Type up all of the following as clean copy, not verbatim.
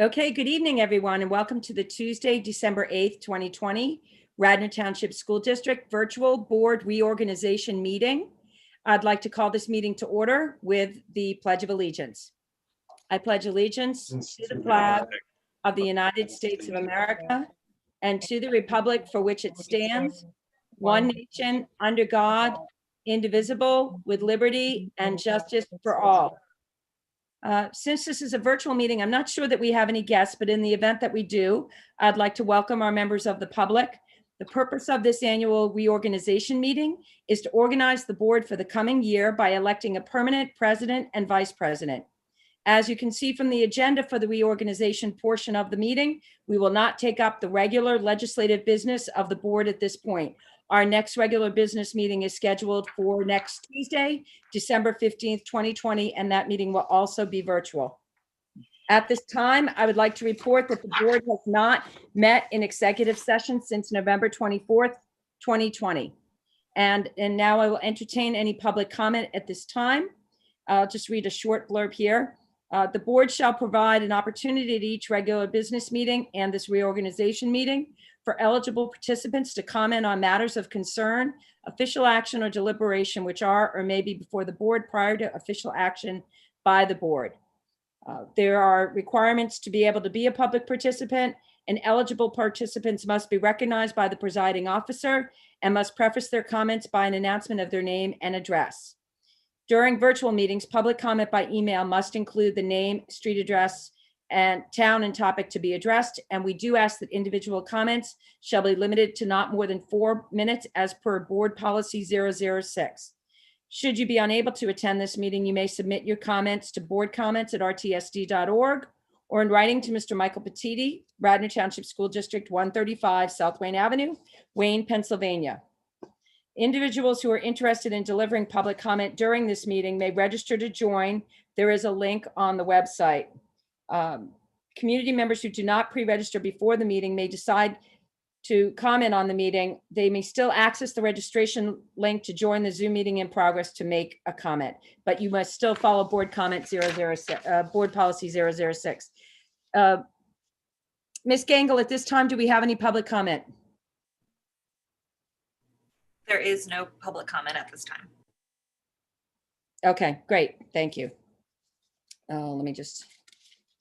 Okay, good evening, everyone, and welcome to the Tuesday, December 8th, 2020, Radnor Township School District Virtual Board Reorganization Meeting. I'd like to call this meeting to order with the Pledge of Allegiance. I pledge allegiance to the flag of the United States of America and to the republic for which it stands, one nation, under God, indivisible, with liberty and justice for all. Since this is a virtual meeting, I'm not sure that we have any guests, but in the event that we do, I'd like to welcome our members of the public. The purpose of this annual reorganization meeting is to organize the board for the coming year by electing a permanent president and vice president. As you can see from the agenda for the reorganization portion of the meeting, we will not take up the regular legislative business of the board at this point. Our next regular business meeting is scheduled for next Tuesday, December 15th, 2020, and that meeting will also be virtual. At this time, I would like to report that the board has not met in executive session since November 24th, 2020. And now I will entertain any public comment at this time. I'll just read a short blurb here. The board shall provide an opportunity at each regular business meeting and this reorganization meeting for eligible participants to comment on matters of concern, official action, or deliberation which are or may be before the board prior to official action by the board. There are requirements to be able to be a public participant, and eligible participants must be recognized by the presiding officer and must preface their comments by an announcement of their name and address. During virtual meetings, public comment by email must include the name, street address, and town and topic to be addressed. And we do ask that individual comments shall be limited to not more than 4 minutes as per board policy 006. Should you be unable to attend this meeting, you may submit your comments to boardcomments@rtsd.org or in writing to Mr. Michael Petiti, Radnor Township School District 135 South Wayne Avenue, Wayne, Pennsylvania. Individuals who are interested in delivering public comment during this meeting may register to join. There is a link on the website. Community members who do not pre-register before the meeting may decide to comment on the meeting. They may still access the registration link to join the Zoom meeting in progress to make a comment, but you must still follow board comment 006, board policy 006. Ms. Gangle, at this time, do we have any public comment? There is no public comment at this time. Okay, great. Thank you. Let me just,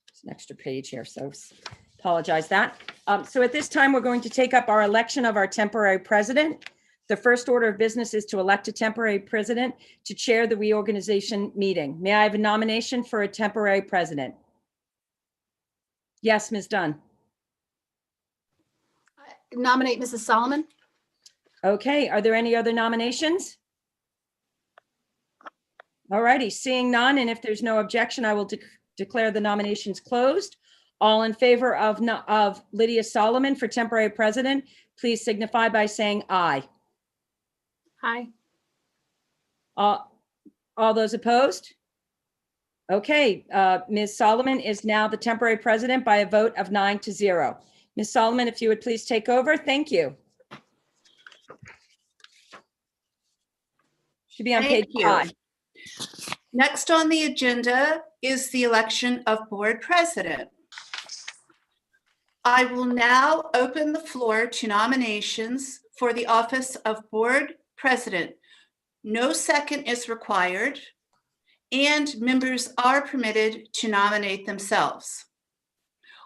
it's an extra page here, so apologize that. So at this time, we're going to take up our election of our temporary president. The first order of business is to elect a temporary president to chair the reorganization meeting. May I have a nomination for a temporary president? Yes, Ms. Dunn. I nominate Mrs. Solomon. Okay, are there any other nominations? All righty, seeing none, and if there's no objection, I will declare the nominations closed. All in favor of Lydia Solomon for temporary president, please signify by saying aye. Aye. All those opposed? Okay, Ms. Solomon is now the temporary president by a vote of 9-0. Ms. Solomon, if you would please take over, thank you. Should be on page 5. Next on the agenda is the election of board president. I will now open the floor to nominations for the office of board president. No second is required, and members are permitted to nominate themselves.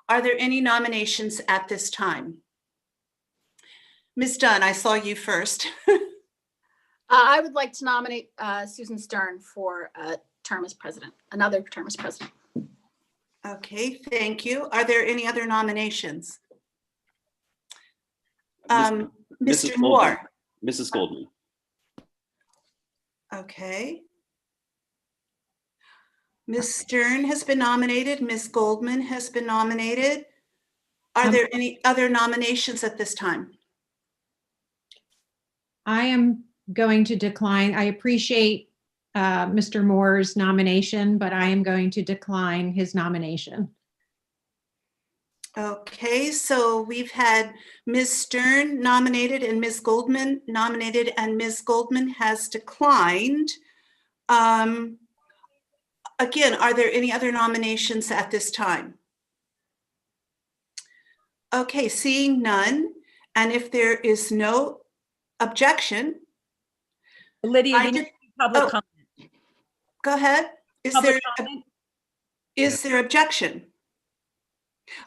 Are there any nominations at this time? Ms. Dunn, I saw you first. I would like to nominate Susan Stern for a term as president, another term as president. Okay, thank you. Are there any other nominations? Mr. Moore. Mrs. Goldman. Okay. Ms. Stern has been nominated. Ms. Goldman has been nominated. Are there any other nominations at this time? I am going to decline. I appreciate Mr. Moore's nomination, but I am going to decline his nomination. Okay, so we've had Ms. Stern nominated and Ms. Goldman nominated, and Ms. Goldman has declined. Again, are there any other nominations at this time? Okay, seeing none, and if there is no objection, Lydia, I we need did- public oh. comment. go ahead. Is Public comment? there objection?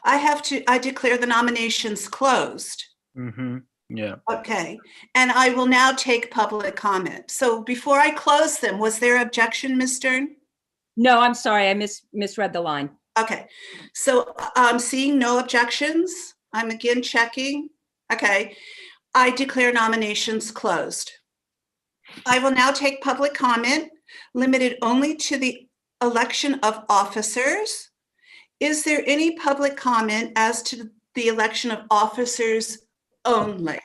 I declare the nominations closed. Yeah. Okay, and I will now take public comment. So before I close them, was there objection, Ms. Stern? No, I'm sorry, I misread the line. Okay, so I'm seeing no objections. I'm again checking. Okay, I declare nominations closed. I will now take public comment, limited only to the election of officers. Is there any public comment as to the election of officers only?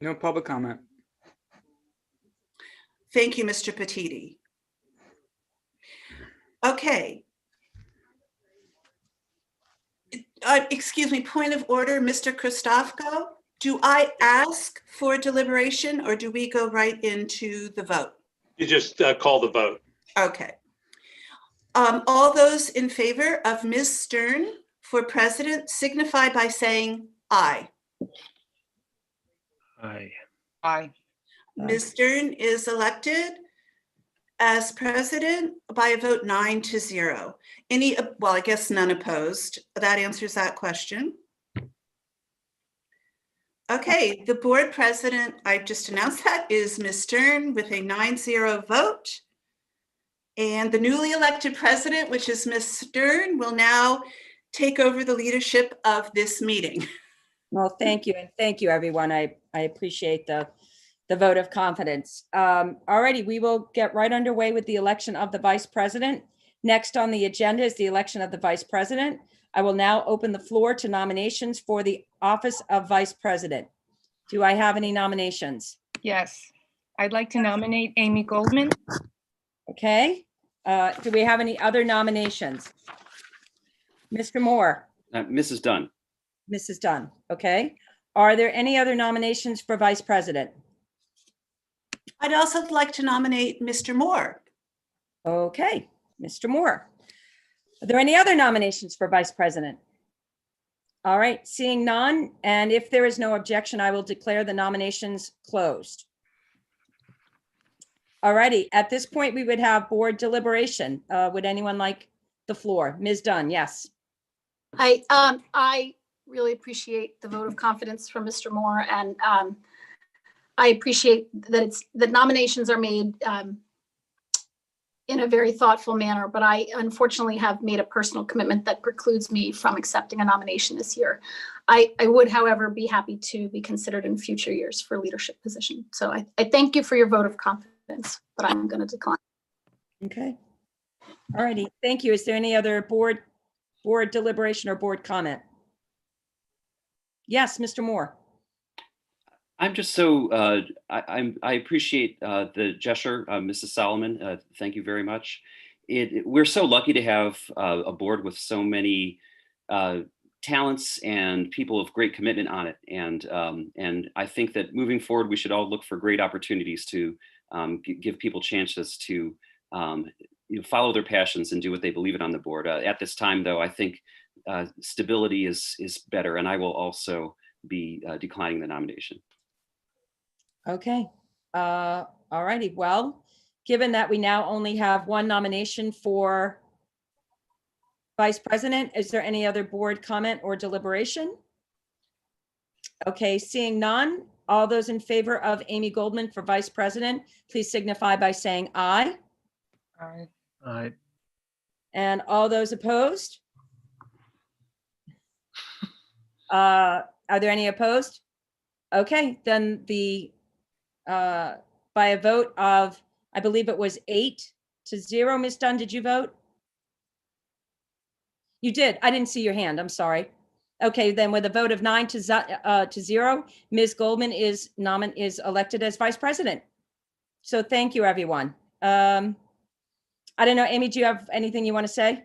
No public comment. Thank you, Mr. Petiti. Okay. Excuse me, point of order, Mr. Christofko. Do I ask for deliberation or do we go right into the vote? You just call the vote. Okay. All those in favor of Ms. Stern for president signify by saying aye. Aye. Aye. Ms. Stern is elected as president by a vote 9-0. Well, I guess none opposed. That answers that question. Okay, the board president, I just announced that, is Ms. Stern with a 9-0 vote. And the newly elected president, which is Ms. Stern, will now take over the leadership of this meeting. Well, thank you, and thank you, everyone. I appreciate the vote of confidence. Alrighty, we will get right underway with the election of the vice president. Next on the agenda is the election of the vice president. I will now open the floor to nominations for the office of vice president. Do I have any nominations? Yes, I'd like to nominate Amy Goldman. Okay. Do we have any other nominations? Mr. Moore, Mrs. Dunn. Mrs. Dunn. Okay. Are there any other nominations for vice president? I'd also like to nominate Mr. Moore. Okay, Mr. Moore. Are there any other nominations for vice president? All right, seeing none, and if there is no objection, I will declare the nominations closed. All righty, at this point, we would have board deliberation. Would anyone like the floor? Ms. Dunn, yes. I really appreciate the vote of confidence from Mr. Moore, and I appreciate that the nominations are made in a very thoughtful manner, but I unfortunately have made a personal commitment that precludes me from accepting a nomination this year. I would, however, be happy to be considered in future years for leadership position. So I thank you for your vote of confidence, but I'm going to decline. Okay. All righty, thank you. Is there any other board deliberation or board comment? Yes, Mr. Moore. I'm just so, I appreciate the gesture, Mrs. Solomon. Thank you very much. We're so lucky to have a board with so many talents and people of great commitment on it. And I think that moving forward, we should all look for great opportunities to give people chances to follow their passions and do what they believe in on the board. At this time, though, I think stability is better, and I will also be declining the nomination. Okay. All righty. Well, given that we now only have one nomination for vice president, is there any other board comment or deliberation? Okay, seeing none, all those in favor of Amy Goldman for vice president, please signify by saying aye. Aye. Aye. And all those opposed? Are there any opposed? Okay, then by a vote of, I believe it was 8-0, Ms. Dunn, did you vote? You did. I didn't see your hand. I'm sorry. Okay, then with a vote of 9-0, Ms. Goldman is elected as vice president. So thank you, everyone. I don't know, Amy, do you have anything you want to say?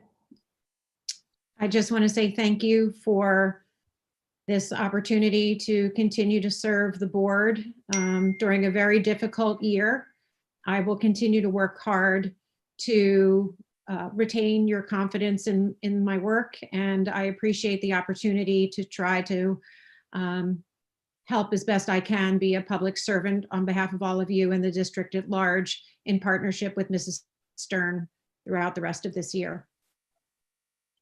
I just want to say thank you for this opportunity to continue to serve the board during a very difficult year. I will continue to work hard to retain your confidence in my work, and I appreciate the opportunity to try to help as best I can be a public servant on behalf of all of you and the district at large, in partnership with Mrs. Stern throughout the rest of this year.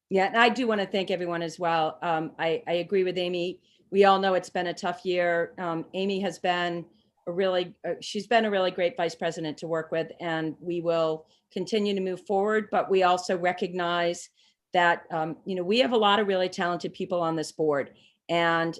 Yeah, and I do want to thank everyone as well. I agree with Amy. We all know it's been a tough year. Amy has been she's been a really great vice president to work with, and we will continue to move forward. But we also recognize that, we have a lot of really talented people on this board. And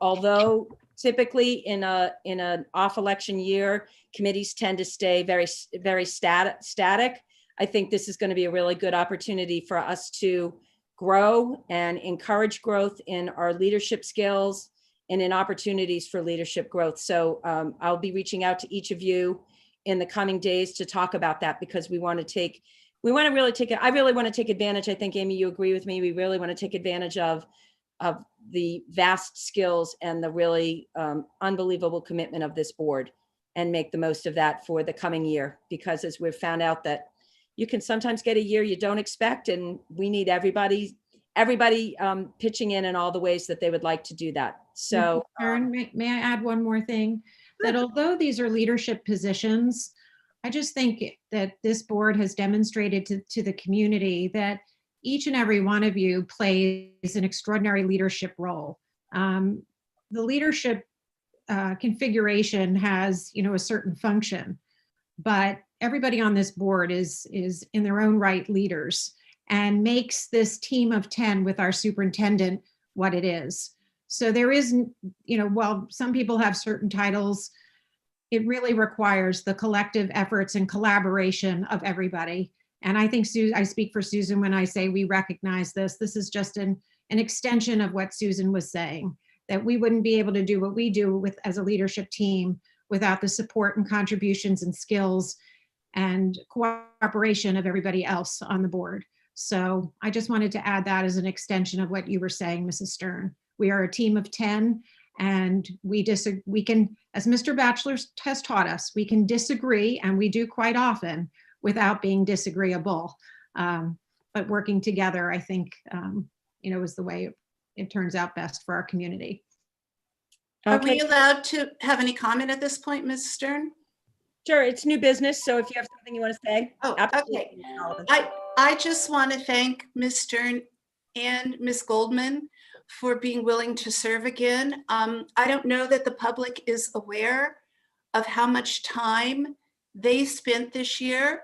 although typically in an off election year, committees tend to stay very, very static, I think this is going to be a really good opportunity for us to grow and encourage growth in our leadership skills and in opportunities for leadership growth. So I'll be reaching out to each of you in the coming days to talk about that, because I really want to take advantage. I think, Amy, you agree with me. We really want to take advantage of the vast skills and the really unbelievable commitment of this board, and make the most of that for the coming year. Because as we've found out, that you can sometimes get a year you don't expect, and we need everybody pitching in all the ways that they would like to do that. So Karen, may I add one more thing? That although these are leadership positions, I just think that this board has demonstrated to the community that each and every one of you plays an extraordinary leadership role. The leadership configuration has, a certain function, but everybody on this board is in their own right leaders, and makes this team of 10 with our superintendent what it is. So there is, while some people have certain titles, it really requires the collective efforts and collaboration of everybody. And I think I speak for Susan when I say we recognize this. This is just an extension of what Susan was saying, that we wouldn't be able to do what we do as a leadership team without the support and contributions and skills and cooperation of everybody else on the board. So I just wanted to add that as an extension of what you were saying, Mrs. Stern. We are a team of 10, and we can, as Mr. Batchelor has taught us, we can disagree, and we do quite often, without being disagreeable. But working together, I think, is the way it turns out best for our community. Are we allowed to have any comment at this point, Ms. Stern? Sure, it's new business, so if you have something you want to say. Oh, absolutely. okay. I just want to thank Ms. Stern and Ms. Goldman for being willing to serve again. I don't know that the public is aware of how much time they spent this year.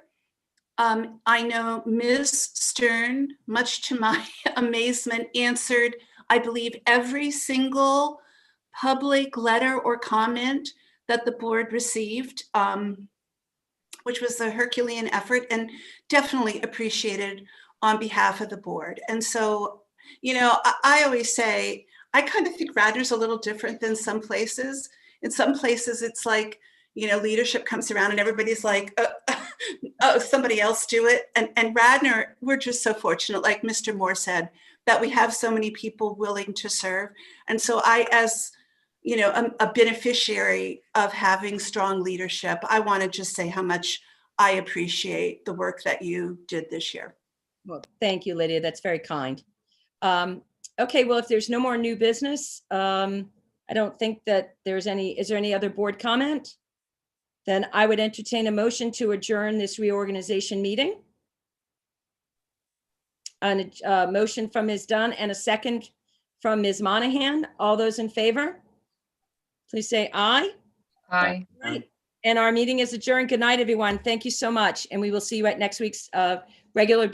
I know Ms. Stern, much to my amazement, answered, I believe, every single public letter or comment that the board received, which was a Herculean effort, and definitely appreciated on behalf of the board. And so, I always say, I kind of think Radnor's a little different than some places. In some places, it's like, leadership comes around and everybody's like, oh, somebody else do it. And Radnor, we're just so fortunate, like Mr. Moore said, that we have so many people willing to serve. And so I, as a beneficiary of having strong leadership, I want to just say how much I appreciate the work that you did this year. Well, thank you, Lydia. That's very kind. Okay, well, if there's no more new business, I don't think that there's any. Is there any other board comment? Then I would entertain a motion to adjourn this reorganization meeting. And a motion from Ms. Dunn and a second from Ms. Monahan. All those in favor, please say aye. Aye. And our meeting is adjourned. Good night, everyone. Thank you so much. And we will see you at next week's regular